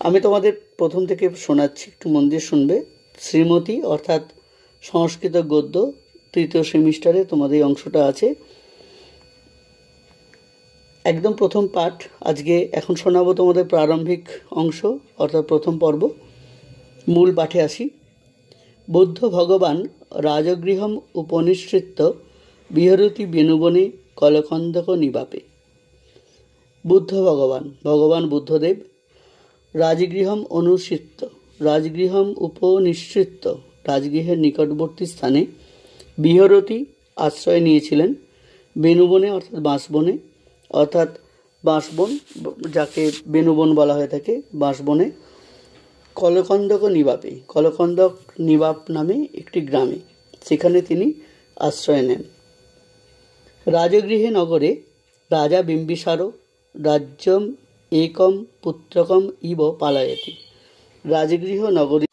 আমি তোমাদের প্রথম থেকে শোনাচ্ছি, একটু মন দিয়ে শুনবে। শ্রীমতী অর্থাৎ সংস্কৃত গদ্য, তৃতীয় সেমিস্টারে তোমাদের এই অংশটা আছে। একদম প্রথম পাঠ আজকে এখন শোনাবো তোমাদের প্রারম্ভিক অংশ অর্থাৎ প্রথম পর্ব। মূল পাঠে আসি। বুদ্ধ ভগবান রাজগৃহম উপনিষৃত্য বিহরতি বেণুবনে কলকন্দক নিবাপে। বুদ্ধ ভগবান বুদ্ধদেব রাজগৃহম অনুসৃত্য, রাজগৃহম উপনিষৃত্য, রাজগৃহের নিকটবর্তী স্থানে বিহরতি আশ্রয় নিয়েছিলেন, বেণুবনে অর্থাৎ বাঁশবনে, অর্থাৎ বাঁশবন যাকে বেণুবন বলা হয়ে থাকে, বাঁশবনে, কলকন্দক নিবাপে, কলকন্দক নিবাপ নামে একটি গ্রামে, সেখানে তিনি আশ্রয় নেন। রাজগৃহে নগরে রাজা বিম্বিসার রাজ্যম একম পুত্রকম ইব পালয়তি। রাজগৃহ নগরী